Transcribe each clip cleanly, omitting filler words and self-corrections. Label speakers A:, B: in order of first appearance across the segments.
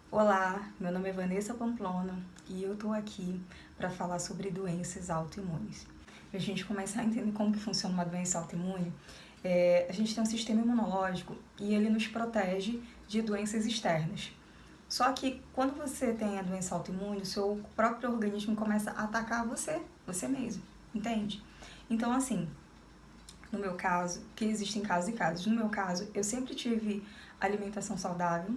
A: Olá, meu nome é Vanessa Pamplona e eu tô aqui para falar sobre doenças autoimunes. Para a gente começar a entender como que funciona uma doença autoimune, a gente tem um sistema imunológico e ele nos protege de doenças externas. Só que quando você tem a doença autoimune, o seu próprio organismo começa a atacar você mesmo, entende? Então, assim, no meu caso, que existem casos e casos, no meu caso, eu sempre tive alimentação saudável,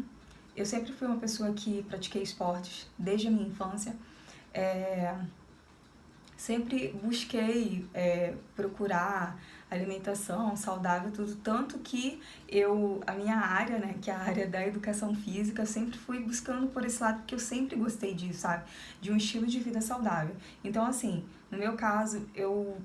A: eu sempre fui uma pessoa que pratiquei esportes desde a minha infância, é, sempre busquei procurar alimentação saudável, tudo, tanto que a minha área, né, que é a área da educação física, eu sempre fui buscando por esse lado, porque eu sempre gostei disso, sabe, de um estilo de vida saudável. Então, assim, no meu caso, eu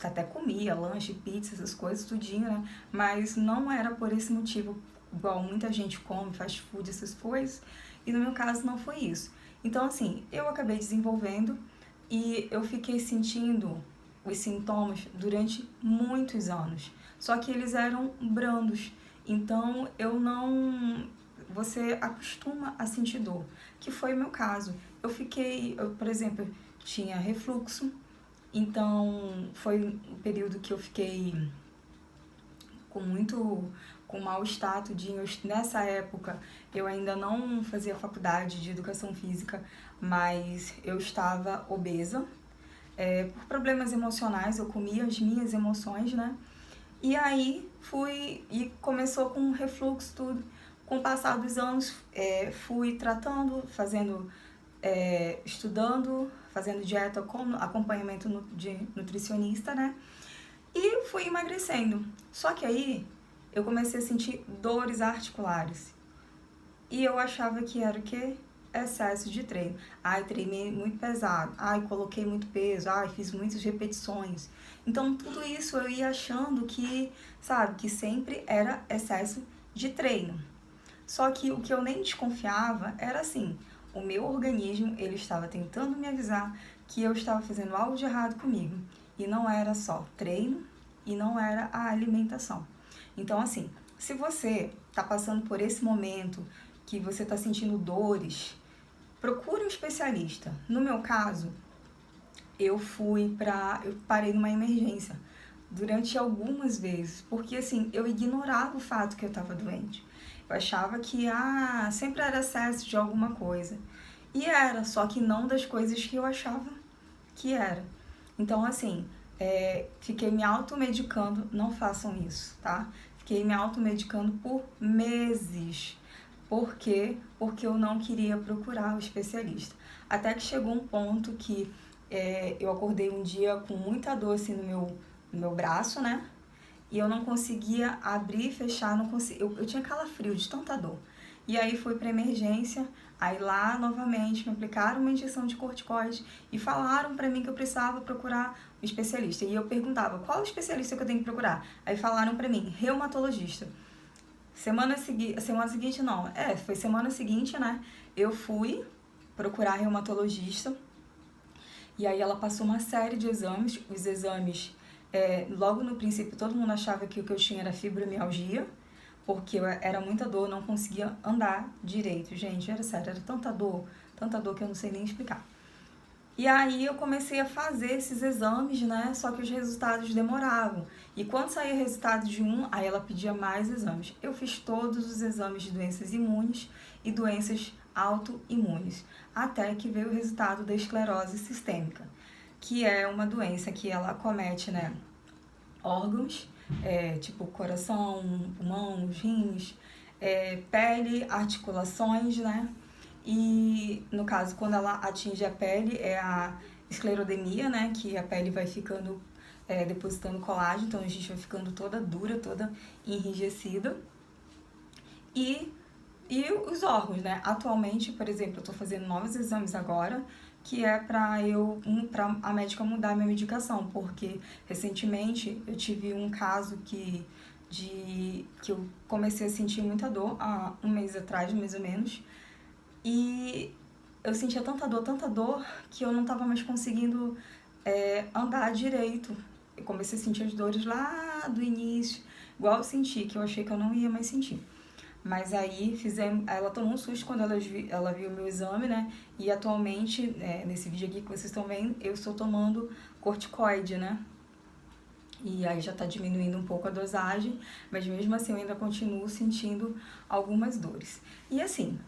A: até comia lanche, pizza, essas coisas, tudinho, né, mas não era por esse motivo, igual muita gente come, fast food, essas coisas, e no meu caso não foi isso. Então, assim, eu acabei desenvolvendo e eu fiquei sentindo os sintomas durante muitos anos. Só que eles eram brandos. Então eu não. Você acostuma a sentir dor, que foi o meu caso. Por exemplo, tinha refluxo, então foi um período que eu fiquei com muito com mal-estar, tudinho. Nessa época eu ainda não fazia faculdade de educação física, mas eu estava obesa. Por problemas emocionais, eu comia as minhas emoções, né? E aí e começou com refluxo, tudo. Com o passar dos anos, fui tratando, estudando, fazendo dieta com acompanhamento de nutricionista, né? E fui emagrecendo. Só que aí eu comecei a sentir dores articulares. E eu achava que era o quê? Excesso de treino. Ai, treinei muito pesado. Ai, coloquei muito peso. Ai, fiz muitas repetições. Então, tudo isso eu ia achando que, sabe, que sempre era excesso de treino. Só que o que eu nem desconfiava era assim, o meu organismo, ele estava tentando me avisar que eu estava fazendo algo de errado comigo. E não era só treino e não era a alimentação. Então, assim, se você está passando por esse momento que você está sentindo dores, procure um especialista. No meu caso, eu parei numa emergência durante algumas vezes, porque assim, eu ignorava o fato que eu estava doente. Eu achava que sempre era excesso de alguma coisa. E era, só que não das coisas que eu achava que era. Então, assim, fiquei me automedicando, não façam isso, tá? Fiquei me automedicando por meses. Por quê? Porque eu não queria procurar o especialista. Até que chegou um ponto que eu acordei um dia com muita dor assim no meu braço, né? E eu não conseguia abrir e fechar, não conseguia, eu tinha calafrio de tanta dor. E aí fui para emergência, aí lá novamente me aplicaram uma injeção de corticoide e falaram para mim que eu precisava procurar um especialista. E eu perguntava, qual especialista que eu tenho que procurar? Aí falaram para mim, reumatologista. Semana seguinte não, foi semana seguinte, né? Eu fui procurar reumatologista e aí ela passou uma série de exames. Os exames, logo no princípio todo mundo achava que o que eu tinha era fibromialgia, porque era muita dor, não conseguia andar direito. Gente, era sério, era tanta dor que eu não sei nem explicar. E aí eu comecei a fazer esses exames, né? Só que os resultados demoravam. E quando saía resultado de um, aí ela pedia mais exames. Eu fiz todos os exames de doenças imunes e doenças autoimunes, até que veio o resultado da esclerose sistêmica, que é uma doença que ela acomete, né, órgãos, tipo coração, pulmão, rins, pele, articulações, né? E no caso, quando ela atinge a pele, é a esclerodemia, né? Que a pele vai ficando depositando colágeno, então a gente vai ficando toda dura, toda enrijecida. E os órgãos, né? Atualmente, por exemplo, eu tô fazendo novos exames agora, que é pra a médica mudar a minha medicação, porque recentemente eu tive um caso que eu comecei a sentir muita dor há um mês atrás, mais ou menos, e eu sentia tanta dor, que eu não tava mais conseguindo andar direito. Eu comecei a sentir as dores lá do início, igual eu senti, que eu achei que eu não ia mais sentir. Mas aí ela tomou um susto quando ela viu o meu exame, né? E atualmente, nesse vídeo aqui que vocês estão vendo, eu estou tomando corticoide, né? E aí já tá diminuindo um pouco a dosagem, mas mesmo assim eu ainda continuo sentindo algumas dores. E assim,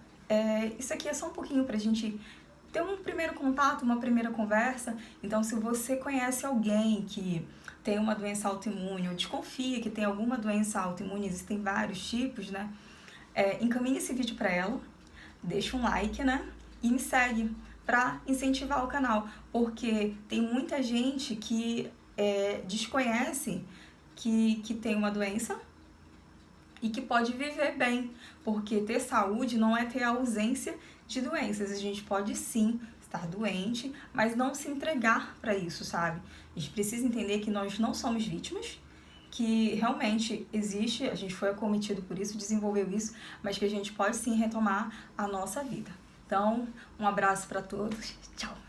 A: isso aqui é só um pouquinho pra gente ter um primeiro contato, uma primeira conversa. Então, se você conhece alguém que tem uma doença autoimune ou desconfia que tem alguma doença autoimune, existem vários tipos, né? Encaminhe esse vídeo para ela, deixa um like, né? E me segue para incentivar o canal, porque tem muita gente que desconhece que tem uma doença e que pode viver bem, porque ter saúde não é ter a ausência de doenças. A gente pode sim estar doente, mas não se entregar para isso, sabe? A gente precisa entender que nós não somos vítimas, que realmente existe, a gente foi acometido por isso, desenvolveu isso, mas que a gente pode sim retomar a nossa vida. Então, um abraço para todos, tchau!